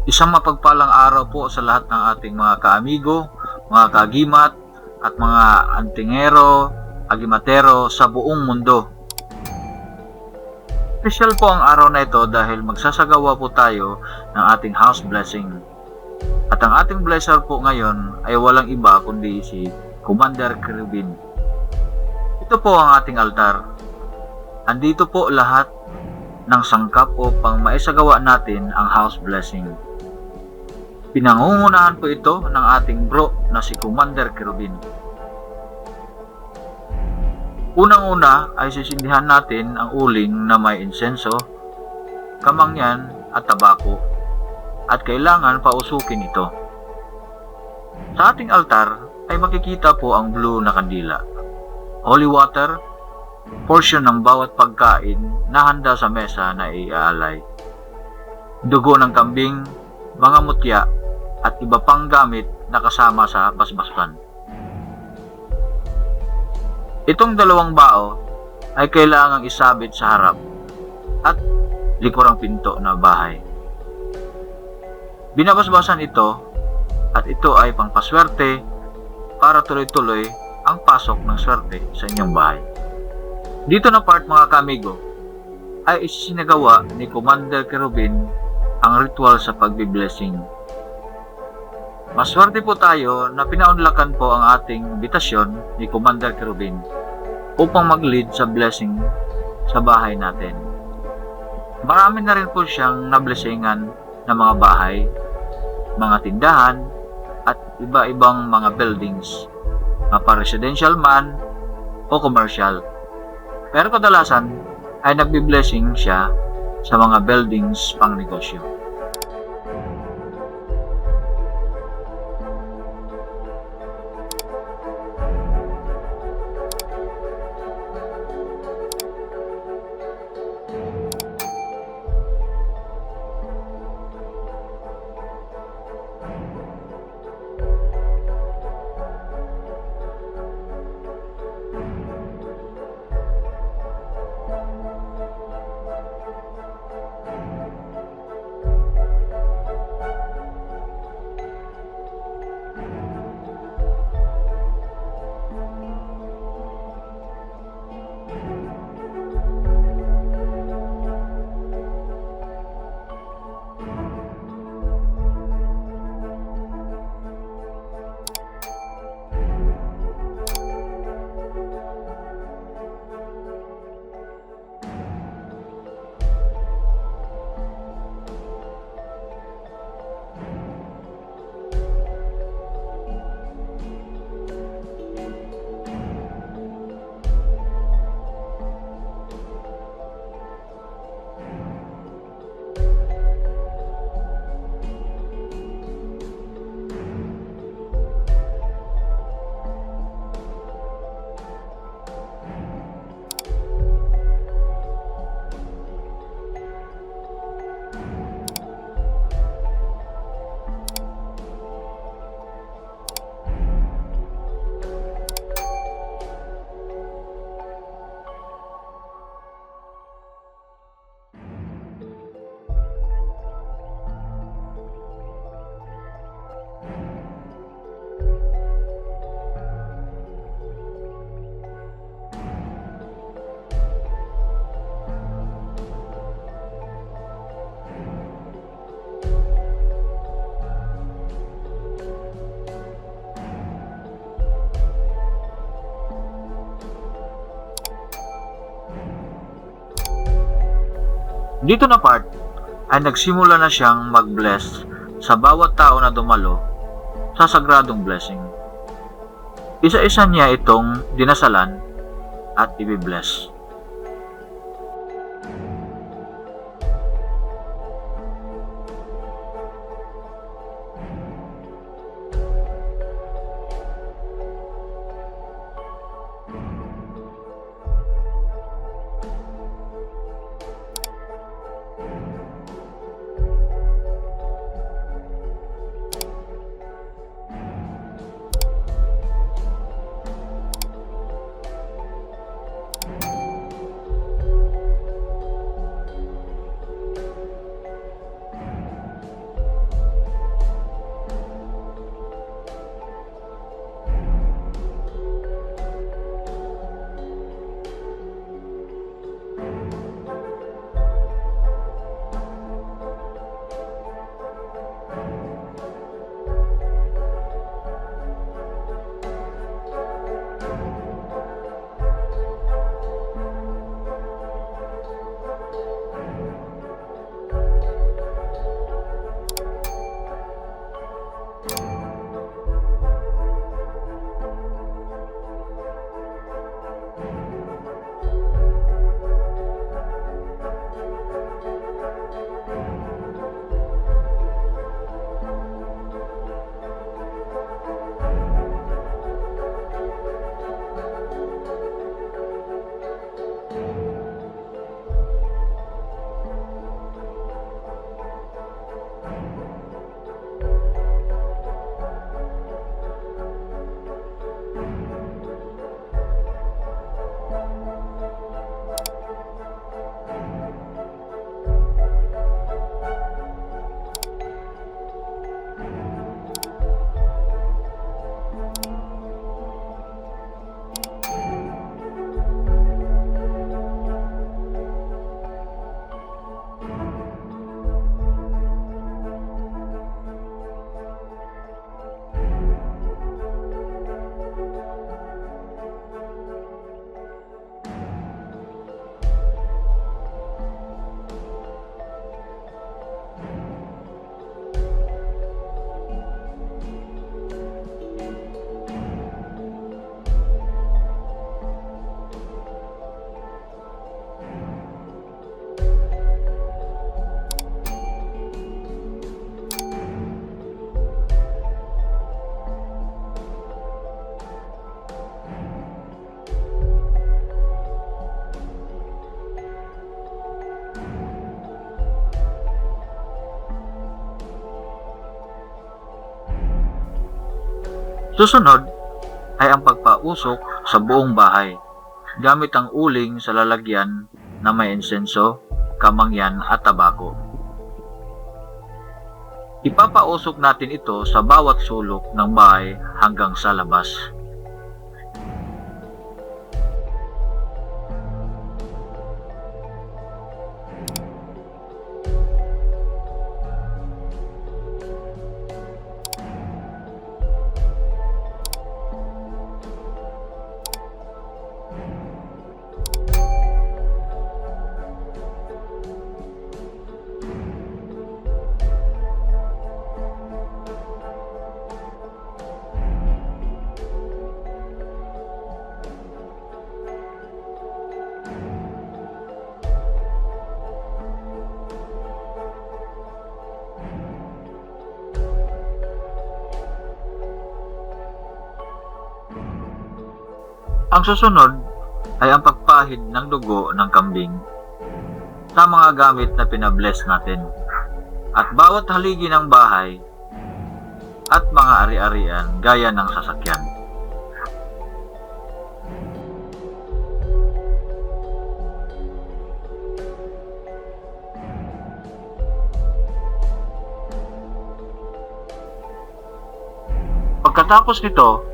Isang mapagpalang araw po sa lahat ng ating mga kaamigo, mga kagimat, at mga antingero, agimatero sa buong mundo. Special po ang araw na ito dahil magsasagawa po tayo ng ating house blessing. At ang ating blesser po ngayon ay walang iba kundi si Commander Kerubin. Ito po ang ating altar. Andito po lahat ng sangkap upang maisagawa natin ang house blessing. Pinangungunahan po ito ng ating bro na si Commander Kerubin. Unang-una ay sisindihan natin ang uling na may insenso, kamangyan at tabako, at kailangan pausukin ito. Sa ating altar ay makikita po ang blue na kandila, holy water, portion ng bawat pagkain na handa sa mesa na iaalay, dugo ng kambing, mga mutya, at iba pang gamit na kasama sa basbasan. Itong dalawang bao ay kailangang isabit sa harap at likurang pinto na bahay. Binabasbasan ito at ito ay pangpaswerte para tuloy-tuloy ang pasok ng swerte sa inyong bahay. Dito na part mga kamigo ay isinagawa ni Commander Kerubin ang ritual sa pagbiblessing. Maswerte po tayo na pinaunlakan po ang ating invitasyon ni Commander Kerubin upang mag-lead sa blessing sa bahay natin. Marami na rin po siyang nablessingan na mga bahay, mga tindahan, at iba-ibang mga buildings, mapa-residential man o commercial. Pero kadalasan ay nagbi-blessing siya sa mga buildings pang negosyo. Dito na part ay nagsimula na siyang mag-bless sa bawat tao na dumalo sa sagradong blessing. Isa-isa niya itong dinasalan at ibibless. Susunod ay ang pagpausok sa buong bahay gamit ang uling sa lalagyan na may insenso, kamangyan at tabako. Ipapausok natin ito sa bawat sulok ng bahay hanggang sa labas. Ang susunod ay ang pagpahid ng dugo ng kambing sa mga gamit na pinabless natin at bawat haligi ng bahay at mga ari-arian gaya ng sasakyan. Pagkatapos nito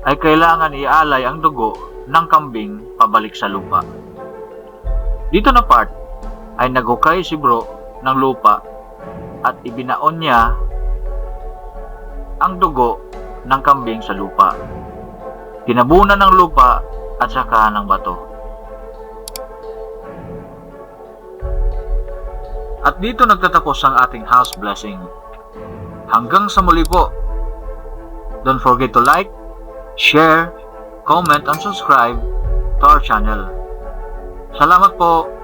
ay kailangan ialay ang dugo ng kambing pabalik sa lupa. Dito na part ay naghukay si bro ng lupa at ibinaon niya ang dugo ng kambing sa lupa. Tinabunan ng lupa at saka ng bato. At dito nagtatapos ang ating house blessing. Hanggang sa muli po. Don't forget to like, share, comment, and subscribe to our channel. Salamat po!